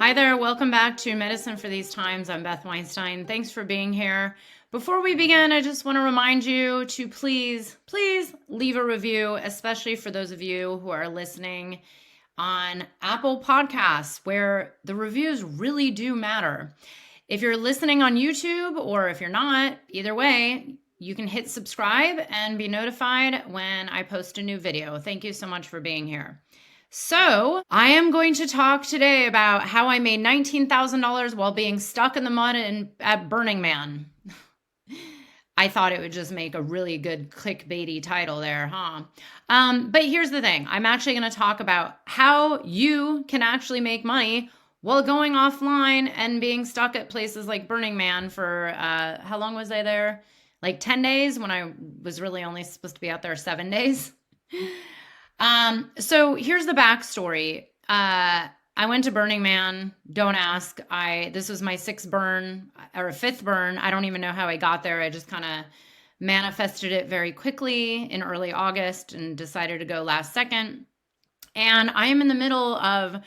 Hi there, welcome back to Medicine for These Times. I'm Beth Weinstein. Thanks for being here. Before we begin, I just want to remind you to please leave a review, especially for those of you who are listening on Apple Podcasts, where the reviews really do matter. If you're listening on YouTube or if you're not, either way, you can hit subscribe and be notified when I post a new video. Thank you so much for being here. So I am going to talk today about how I made $19,000 while being stuck in the mud at Burning Man. I thought it would just make a really good clickbaity title there, huh? But here's the thing. I'm actually going to talk about how you can actually make money while going offline and being stuck at places like Burning Man for, how long was I there? Like 10 days when I was really only supposed to be out there 7 days. So here's the backstory. I went to Burning Man. Don't ask. This was my fifth burn. I don't even know how I got there. I just kind of manifested it very quickly in early August and decided to go last second. And I am in the middle of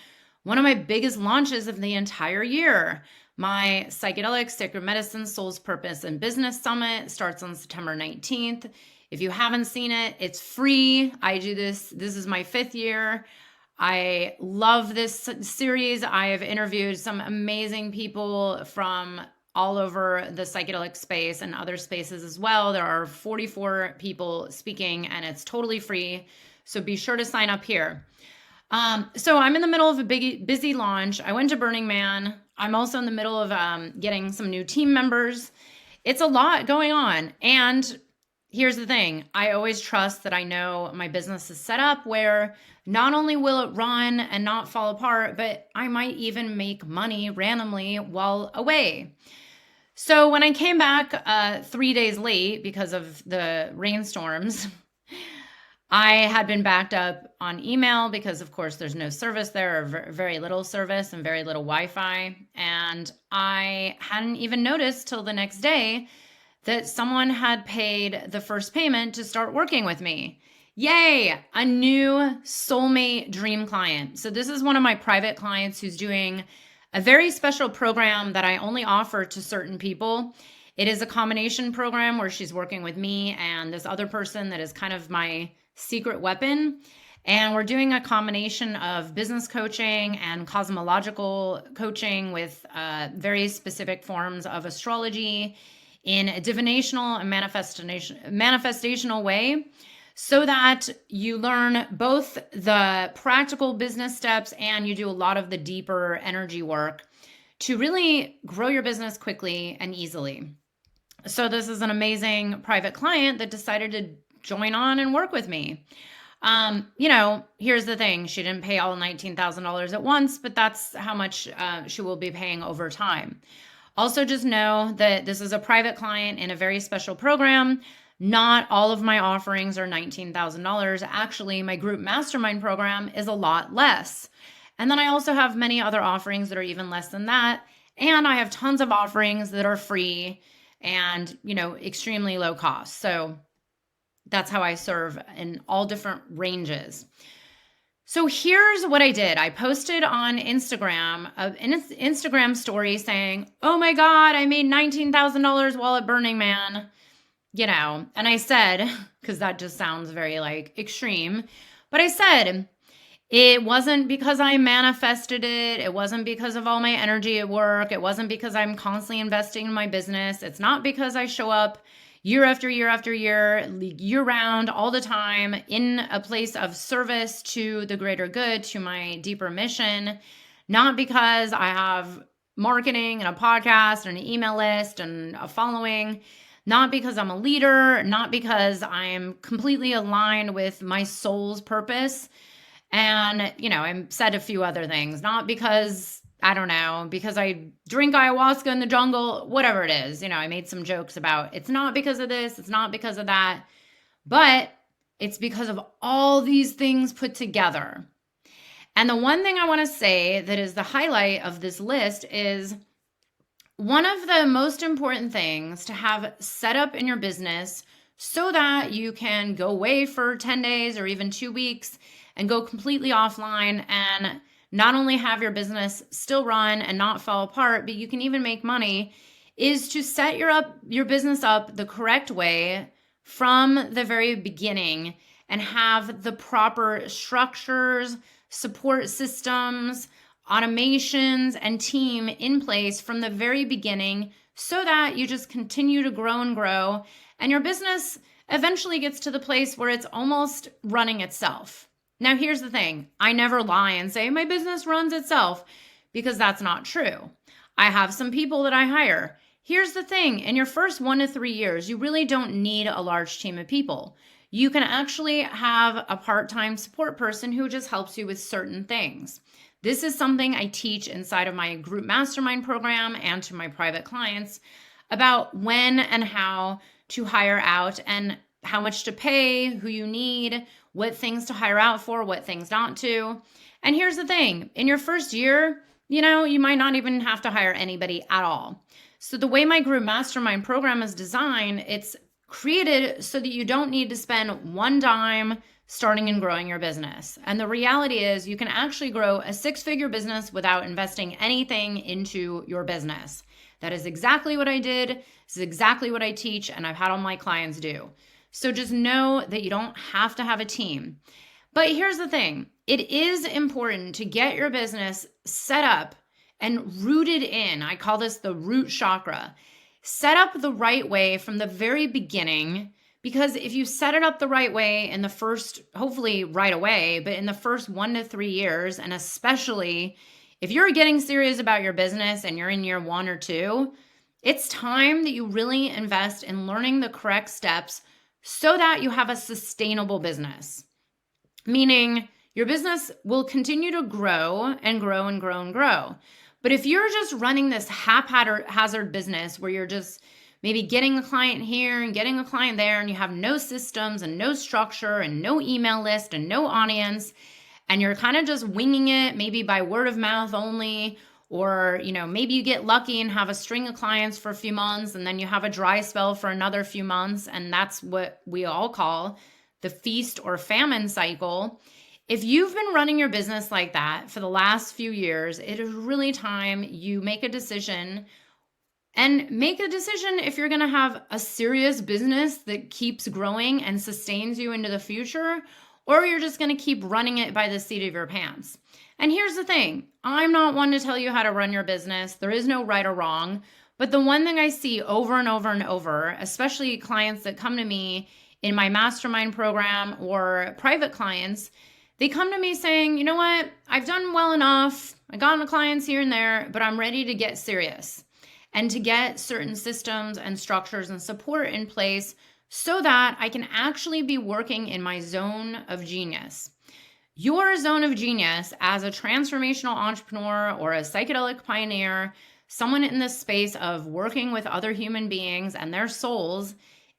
one of my biggest launches of the entire year. My Psychedelic Sacred Medicine Soul's Purpose and Business Summit starts on September 19th. If you haven't seen it, it's free. I do this. This is my 5th year. I love this series. I have interviewed some amazing people from all over the psychedelic space and other spaces as well. There are 44 people speaking and it's totally free. So be sure to sign up here. So I'm in the middle of a busy launch. I went to Burning Man. I'm also in the middle of getting some new team members. It's a lot going on. And here's the thing. I always trust that I know my business is set up where not only will it run and not fall apart, but I might even make money randomly while away. So when I came back 3 days late because of the rainstorms, I had been backed up on email because, of course, there's no service there, or very little service and very little Wi-Fi. And I hadn't even noticed till the next day that someone had paid the first payment to start working with me. Yay, a new soulmate dream client. So this is one of my private clients who's doing a very special program that I only offer to certain people. It is a combination program where she's working with me and this other person that is kind of my secret weapon. And we're doing a combination of business coaching and cosmological coaching with very specific forms of astrology in a divinational and manifestational way, so that you learn both the practical business steps and you do a lot of the deeper energy work to really grow your business quickly and easily. So this is an amazing private client that decided to join on and work with me. Here's the thing. She didn't pay all $19,000 at once, but that's how much she will be paying over time. Also, just know that this is a private client in a very special program. Not all of my offerings are $19,000. Actually, my group mastermind program is a lot less. And then I also have many other offerings that are even less than that. And I have tons of offerings that are free and, extremely low cost. So that's how I serve in all different ranges. So here's what I did. I posted on Instagram an Instagram story saying, "Oh my God, I made $19,000 while at Burning Man." And I said, because that just sounds very extreme, but I said, it wasn't because I manifested it. It wasn't because of all my energy at work. It wasn't because I'm constantly investing in my business. It's not because I show up year after year after year, year round, all the time in a place of service to the greater good, to my deeper mission. Not because I have marketing and a podcast and an email list and a following. Not because I'm a leader. Not because I'm completely aligned with my soul's purpose. And, I said a few other things. Not because, I don't know, because I drink ayahuasca in the jungle, whatever it is. I made some jokes about it's not because of this, it's not because of that, but it's because of all these things put together. And the one thing I want to say that is the highlight of this list is one of the most important things to have set up in your business so that you can go away for 10 days or even 2 weeks and go completely offline and not only have your business still run and not fall apart, but you can even make money, is to set your business up the correct way from the very beginning and have the proper structures, support systems, automations, and team in place from the very beginning so that you just continue to grow and grow, and your business eventually gets to the place where it's almost running itself. Now, here's the thing. I never lie and say my business runs itself, because that's not true. I have some people that I hire. Here's the thing. In your first 1 to 3 years, you really don't need a large team of people. You can actually have a part-time support person who just helps you with certain things. This is something I teach inside of my group mastermind program and to my private clients about when and how to hire out and how much to pay, who you need, what things to hire out for, what things not to. And here's the thing. In your first year, you might not even have to hire anybody at all. So the way my group mastermind program is designed, it's created so that you don't need to spend one dime starting and growing your business. And the reality is you can actually grow a 6-figure business without investing anything into your business. That is exactly what I did. This is exactly what I teach, and I've had all my clients do. So just know that you don't have to have a team. But here's the thing. It is important to get your business set up and rooted in. I call this the root chakra. Set up the right way from the very beginning, because if you set it up the right way in the first, hopefully right away, but in the first 1 to 3 years, and especially if you're getting serious about your business and you're in year 1 or 2, it's time that you really invest in learning the correct steps so that you have a sustainable business. Meaning your business will continue to grow and grow and grow and grow. But if you're just running this haphazard business where you're just maybe getting a client here and getting a client there, and you have no systems and no structure and no email list and no audience, and you're kind of just winging it, maybe by word of mouth only, or maybe you get lucky and have a string of clients for a few months, and then you have a dry spell for another few months, and that's what we all call the feast or famine cycle. If you've been running your business like that for the last few years, it is really time you make a decision. And make a decision if you're going to have a serious business that keeps growing and sustains you into the future, or you're just going to keep running it by the seat of your pants. And here's the thing. I'm not one to tell you how to run your business. There is no right or wrong. But the one thing I see over and over and over, especially clients that come to me in my mastermind program or private clients, they come to me saying, you know what? I've done well enough. I got my clients here and there, but I'm ready to get serious and to get certain systems and structures and support in place so that I can actually be working in my zone of genius. Your zone of genius as a transformational entrepreneur or a psychedelic pioneer, someone in this space of working with other human beings and their souls,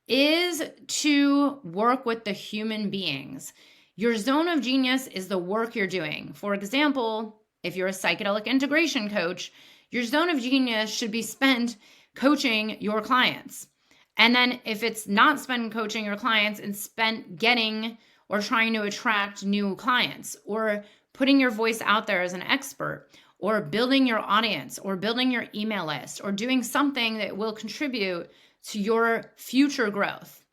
is to work with the human beings. Your zone of genius is the work you're doing. For example, if you're a psychedelic integration coach, your zone of genius should be spent coaching your clients. And then if it's not spent coaching your clients, it's spent getting or trying to attract new clients, or putting your voice out there as an expert, or building your audience, or building your email list, or doing something that will contribute to your future growth.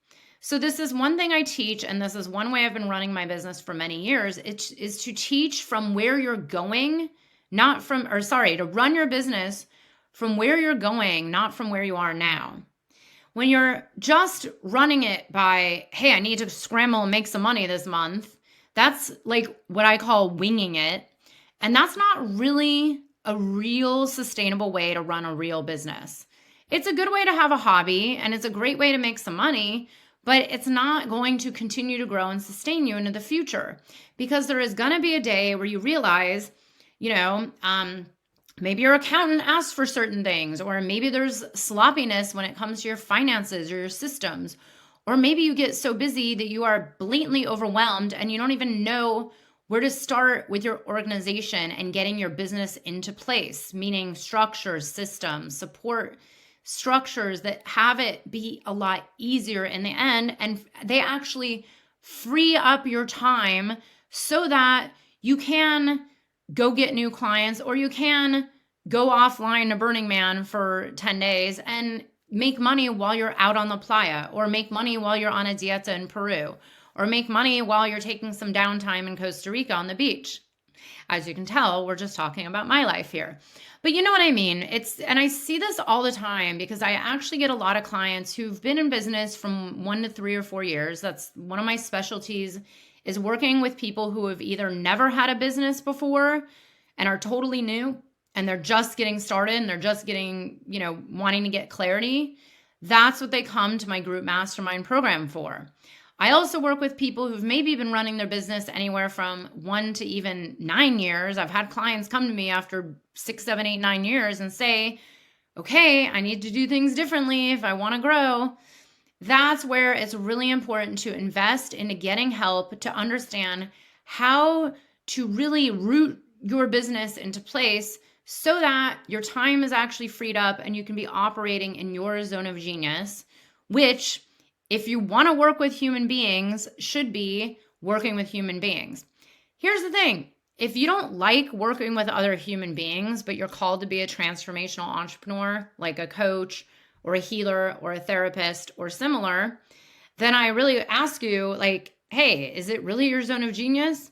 So this is one thing I teach, and this is one way I've been running my business for many years. It is to teach from where you're going, to run your business from where you're going, not from where you are now. When you're just running it by, hey, I need to scramble and make some money this month, that's like what I call winging it. And that's not really a real sustainable way to run a real business. It's a good way to have a hobby, and it's a great way to make some money, but it's not going to continue to grow and sustain you into the future, because there is going to be a day where you realize, maybe your accountant asks for certain things, or maybe there's sloppiness when it comes to your finances or your systems, or maybe you get so busy that you are blatantly overwhelmed and you don't even know where to start with your organization and getting your business into place, meaning structures, systems, support structures that have it be a lot easier in the end, and they actually free up your time so that you can go get new clients, or you can go offline to Burning Man for 10 days and make money while you're out on the playa, or make money while you're on a dieta in Peru, or make money while you're taking some downtime in Costa Rica on the beach. As you can tell, we're just talking about my life here. But you know what I mean? And I see this all the time because I actually get a lot of clients who've been in business from 1 to 3 or 4 years. That's one of my specialties, is working with people who have either never had a business before and are totally new, and they're just getting started and they're just getting, wanting to get clarity. That's what they come to my group mastermind program for. I also work with people who've maybe been running their business anywhere from 1 to even 9 years. I've had clients come to me after 6, 7, 8, 9 years and say, okay, I need to do things differently if I want to grow. That's where it's really important to invest into getting help to understand how to really root your business into place so that your time is actually freed up and you can be operating in your zone of genius, which, if you want to work with human beings, should be working with human beings. Here's the thing. If you don't like working with other human beings, but you're called to be a transformational entrepreneur, like a coach or a healer or a therapist or similar, then I really ask you, hey, is it really your zone of genius?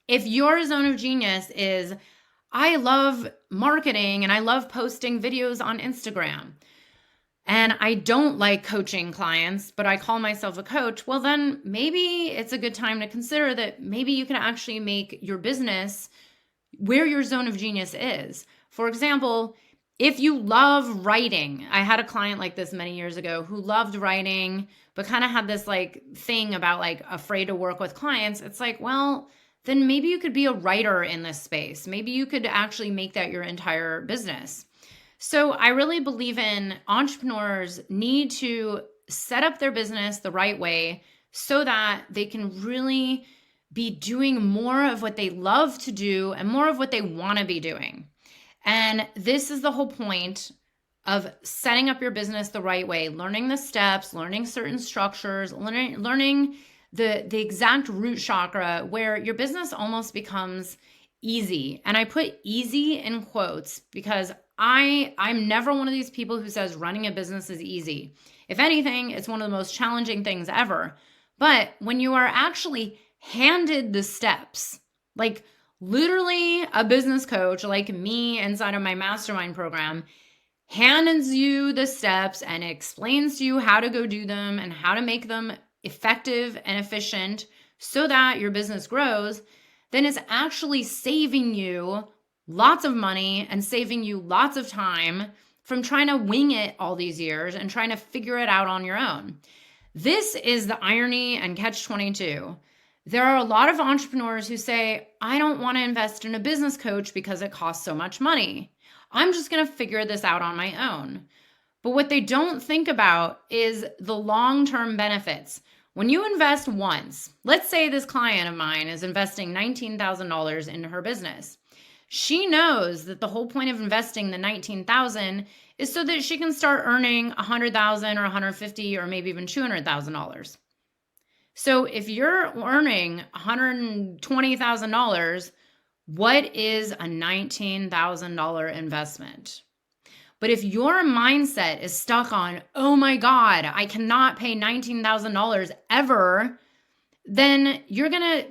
If your zone of genius is, I love marketing and I love posting videos on Instagram, and I don't like coaching clients, but I call myself a coach, well, then maybe it's a good time to consider that maybe you can actually make your business where your zone of genius is. For example, if you love writing, I had a client like this many years ago who loved writing, but kind of had this thing about afraid to work with clients. It's well, then maybe you could be a writer in this space. Maybe you could actually make that your entire business. So I really believe in entrepreneurs need to set up their business the right way so that they can really be doing more of what they love to do and more of what they want to be doing. And this is the whole point of setting up your business the right way, learning the steps, learning certain structures, learning the exact root chakra where your business almost becomes easy. And I put easy in quotes because I'm never one of these people who says running a business is easy. If anything, it's one of the most challenging things ever. But when you are actually handed the steps, literally a business coach like me inside of my mastermind program hands you the steps and explains to you how to go do them and how to make them effective and efficient so that your business grows, then it's actually saving you lots of money and saving you lots of time from trying to wing it all these years and trying to figure it out on your own. This is the irony and catch-22. There are a lot of entrepreneurs who say, I don't want to invest in a business coach because it costs so much money. I'm just going to figure this out on my own. But what they don't think about is the long-term benefits. When you invest once, let's say this client of mine is investing $19,000 into her business. She knows that the whole point of investing the $19,000 is so that she can start earning $100,000 or $150,000 or maybe even $200,000. So if you're earning $120,000, what is a $19,000 investment? But if your mindset is stuck on, oh my God, I cannot pay $19,000 ever, then you're going to,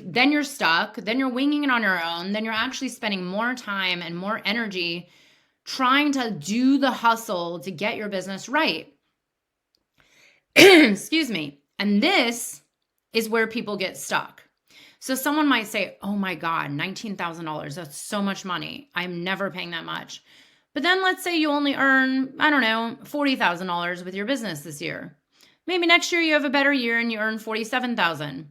then you're stuck, then you're winging it on your own, then you're actually spending more time and more energy trying to do the hustle to get your business right. Excuse me. And this is where people get stuck. So someone might say, oh my God, $19,000, that's so much money. I'm never paying that much. But then let's say you only earn, $40,000 with your business this year. Maybe next year you have a better year and you earn $47,000.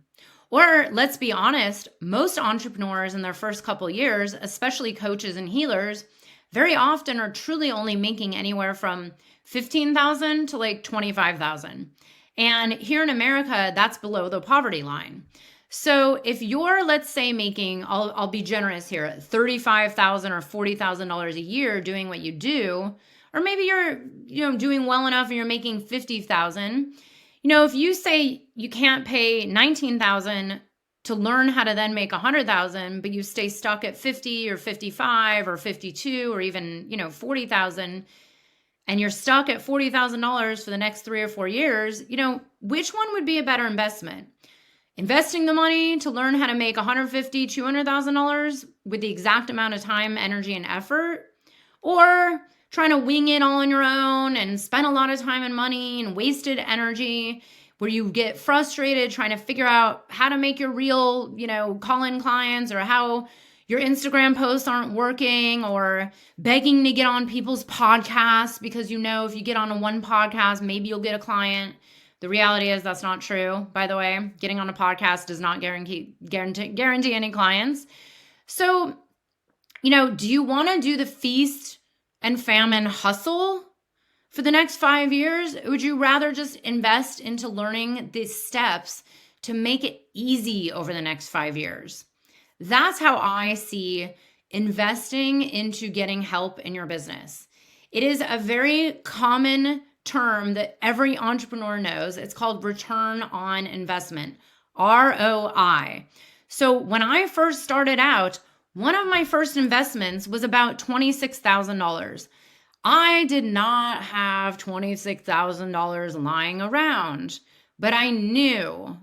Or let's be honest, most entrepreneurs in their first couple years, especially coaches and healers, very often are truly only making anywhere from $15,000 to $25,000. And here in America, that's below the poverty line. So if you're, let's say, making, I'll be generous here, $35,000 or $40,000 a year doing what you do, or maybe you're doing well enough and you're making $50,000. If you say you can't pay $19,000 to learn how to then make 100,000, but you stay stuck at 50 or 55 or 52 or even, 40,000, and you're stuck at $40,000 for the next 3 or 4 years, which one would be a better investment? Investing the money to learn how to make $150,000, $200,000 with the exact amount of time, energy, and effort, or trying to wing it all on your own and spend a lot of time and money and wasted energy where you get frustrated trying to figure out how to make your real, call-in clients, or how your Instagram posts aren't working, or begging to get on people's podcasts because if you get on a one podcast, maybe you'll get a client. The reality is that's not true, by the way. Getting on a podcast does not guarantee any clients. So, do you want to do the feast and famine hustle for the next 5 years? Or would you rather just invest into learning these steps to make it easy over the next 5 years? That's how I see investing into getting help in your business. It is a very common term that every entrepreneur knows. It's called return on investment, ROI. So when I first started out, one of my first investments was about $26,000. I did not have $26,000 lying around, but I knew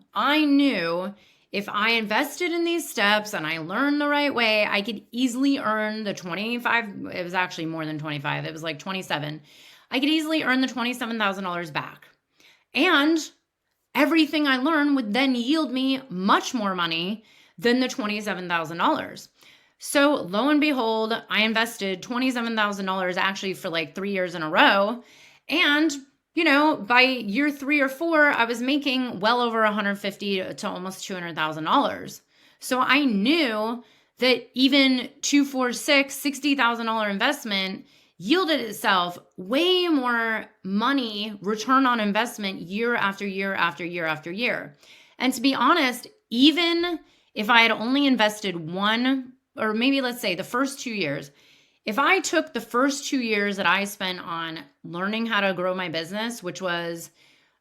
if I invested in these steps and I learned the right way, I could easily earn the 25. It was actually more than 25. It was like 27. I could easily earn the $27,000 back. And everything I learned would then yield me much more money than the $27,000. So lo and behold, I invested $27,000 actually for like 3 years in a row. And, by year 3 or 4, I was making well over $150,000 to almost $200,000. So I knew that even $60,000 investment yielded itself way more money, return on investment, year after year after year after year. And to be honest, even if I had only invested one, or maybe let's say the first 2 years, if I took the first 2 years that I spent on learning how to grow my business, which was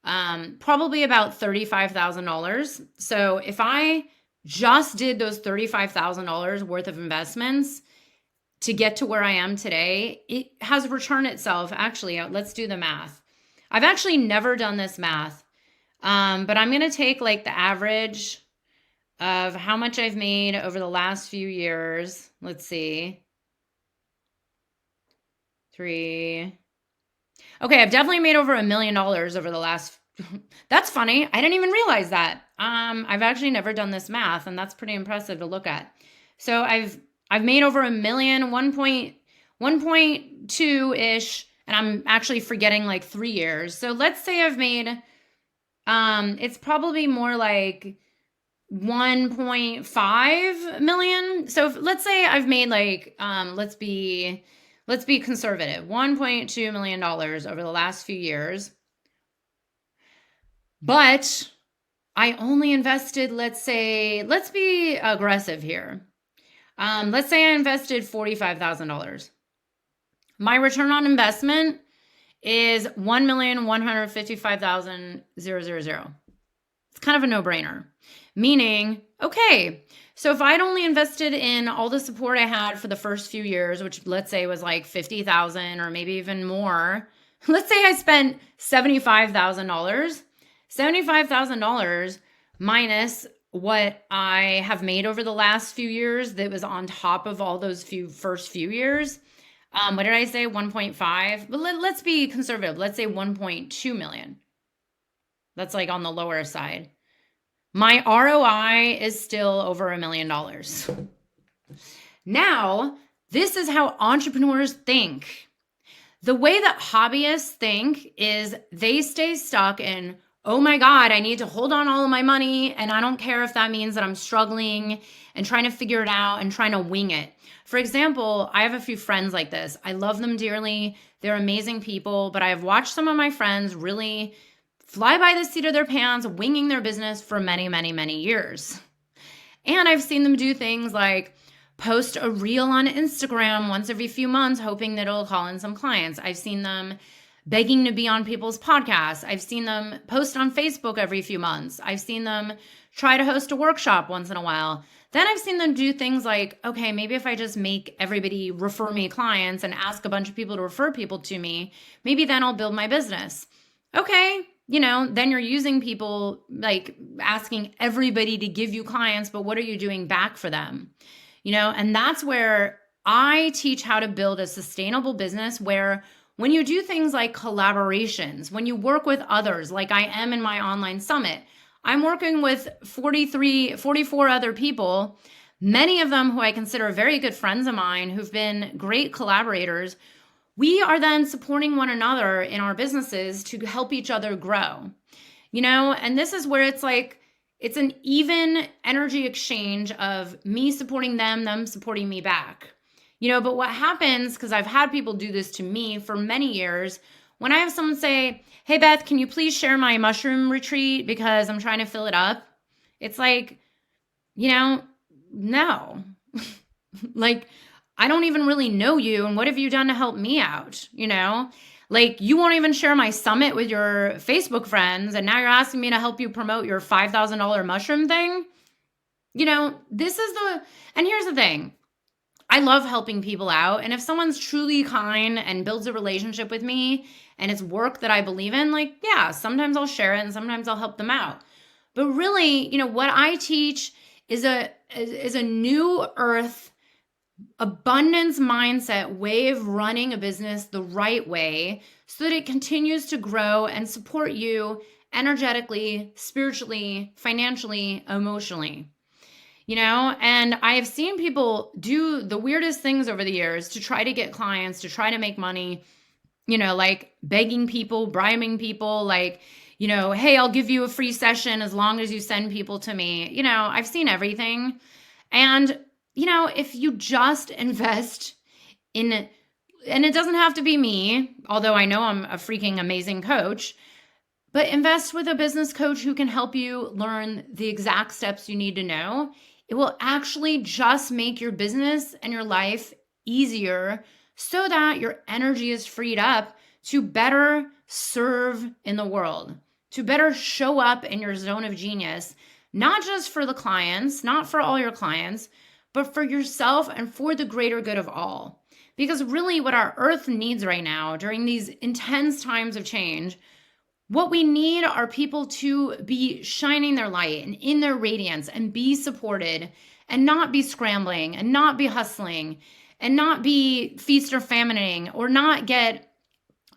probably about $35,000. So if I just did those $35,000 worth of investments to get to where I am today, it has returned itself. Actually, let's do the math. I've actually never done this math, but I'm going to take like the average of how much I've made over the last few years. Let's see. 3. Okay, I've definitely made over $1 million over the last. That's funny. I didn't even realize that. I've actually never done this math, and that's pretty impressive to look at. So I've made over $1 million, 1.2-ish, and I'm actually forgetting like 3 years. So let's say I've made, it's probably more like 1.5 million. So let's say I've made like, let's be conservative, $1.2 million over the last few years. But I only invested, let's be aggressive here. Let's say I invested $45,000. My return on investment is $1,155,000. It's kind of a no-brainer. Meaning, okay, so if I'd only invested in all the support I had for the first few years, which let's say was like $50,000 or maybe even more, let's say I spent $75,000. $75,000 minus what I have made over the last few years that was on top of all those first few years. What did I say? 1.5. But let's be conservative. Let's say 1.2 million. That's like on the lower side. My ROI is still over $1 million. Now, this is how entrepreneurs think. The way that hobbyists think is they stay stuck in, oh my God, I need to hold on all of my money, and I don't care if that means that I'm struggling and trying to figure it out and trying to wing it. For example, I have a few friends like this. I love them dearly. They're amazing people, but I've watched some of my friends really fly by the seat of their pants, winging their business for many, many, many years. And I've seen them do things like post a reel on Instagram once every few months, hoping that it'll call in some clients. I've seen them begging to be on people's podcasts. I've seen them post on Facebook every few months. I've seen them try to host a workshop once in a while. Then I've seen them do things like, okay, maybe if I just make everybody refer me clients and ask a bunch of people to refer people to me, maybe then I'll build my business. Okay, then you're using people, like asking everybody to give you clients, but what are you doing back for them? And that's where I teach how to build a sustainable business where when you do things like collaborations, when you work with others, like I am in my online summit, I'm working with 44 other people, many of them who I consider very good friends of mine who've been great collaborators. We are then supporting one another in our businesses to help each other grow, and this is where it's like, it's an even energy exchange of me supporting them supporting me back, but what happens, because I've had people do this to me for many years, when I have someone say, hey, Beth, can you please share my mushroom retreat because I'm trying to fill it up? It's like, no, like, I don't even really know you. And what have you done to help me out? Like you won't even share my summit with your Facebook friends. And now you're asking me to help you promote your $5,000 mushroom thing. And here's the thing. I love helping people out. And if someone's truly kind and builds a relationship with me and it's work that I believe in, like, yeah, sometimes I'll share it and sometimes I'll help them out. But really, what I teach is a new earth abundance mindset way of running a business the right way so that it continues to grow and support you energetically, spiritually, financially, emotionally. And I have seen people do the weirdest things over the years to try to get clients, to try to make money, like begging people, bribing people, like, hey, I'll give you a free session as long as you send people to me. I've seen everything. And, if you just invest in, and it doesn't have to be me, although I know I'm a freaking amazing coach, but invest with a business coach who can help you learn the exact steps you need to know. It will actually just make your business and your life easier so that your energy is freed up to better serve in the world, to better show up in your zone of genius, not just for the clients, not for all your clients, but for yourself and for the greater good of all. Because really what our earth needs right now during these intense times of change, what we need are people to be shining their light and in their radiance and be supported and not be scrambling and not be hustling and not be feast or famining or not get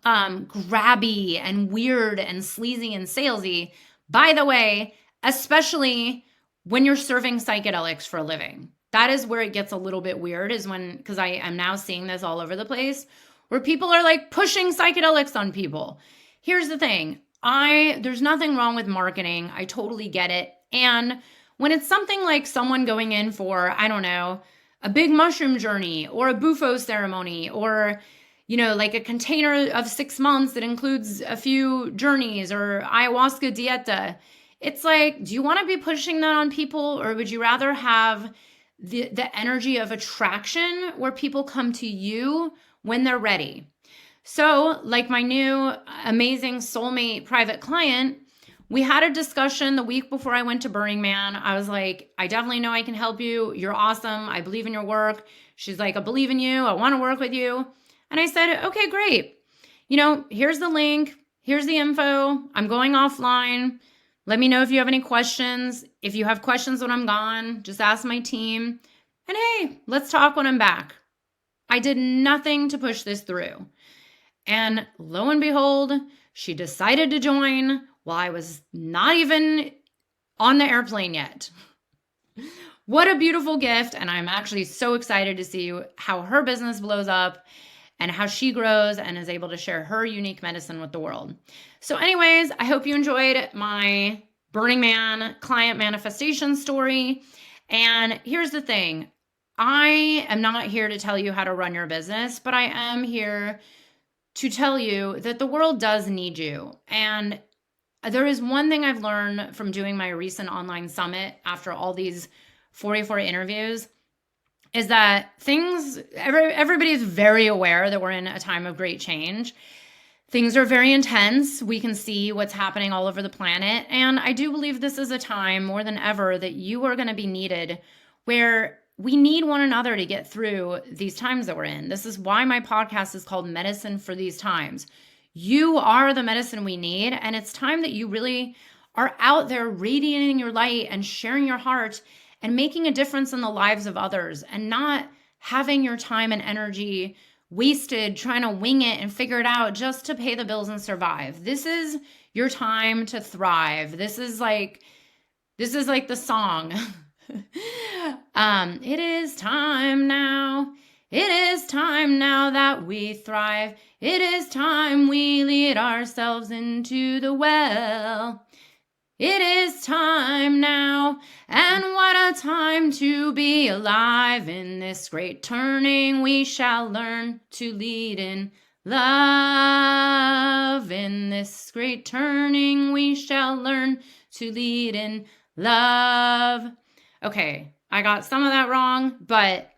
grabby and weird and sleazy and salesy. By the way, especially when you're serving psychedelics for a living. That is where it gets a little bit weird, is when, because I am now seeing this all over the place, where people are like pushing psychedelics on people. Here's the thing. There's nothing wrong with marketing. I totally get it. And when it's something like someone going in for, I don't know, a big mushroom journey or a bufo ceremony or, like a container of 6 months that includes a few journeys or ayahuasca dieta, it's like, do you want to be pushing that on people, or would you rather have the energy of attraction where people come to you when they're ready? So, like my new amazing soulmate private client, we had a discussion the week before I went to Burning Man. I was like, I definitely know I can help you. You're awesome. I believe in your work. She's like, I believe in you. I want to work with you. And I said, okay, great. Here's the link. Here's the info. I'm going offline. Let me know if you have any questions. If you have questions when I'm gone, just ask my team. And hey, let's talk when I'm back. I did nothing to push this through. And lo and behold, she decided to join while I was not even on the airplane yet. What a beautiful gift. And I'm actually so excited to see how her business blows up and how she grows and is able to share her unique medicine with the world. So anyways, I hope you enjoyed my Burning Man client manifestation story. And here's the thing. I am not here to tell you how to run your business, but I am here to tell you that the world does need you. And there is one thing I've learned from doing my recent online summit after all these 44 interviews, is that everybody is very aware that we're in a time of great change. Things are very intense. We can see what's happening all over the planet. And I do believe this is a time more than ever that you are going to be needed, where we need one another to get through these times that we're in. This is why my podcast is called Medicine for These Times. You are the medicine we need. And it's time that you really are out there radiating your light and sharing your heart and making a difference in the lives of others, and not having your time and energy wasted trying to wing it and figure it out just to pay the bills and survive. This is your time to thrive. This is like the song. It is time now. It is time now that we thrive. It is time we lead ourselves into the well. It is time now, and what a time to be alive. In this great turning we shall learn to lead in love. In this great turning we shall learn to lead in love. Okay, I got some of that wrong, but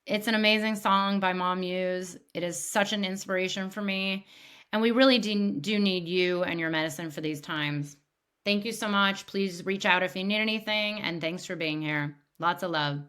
it's an amazing song by Mom Muse. It is such an inspiration for me, and we really do need you and your medicine for these times. Thank you so much. Please reach out if you need anything, and thanks for being here. Lots of love.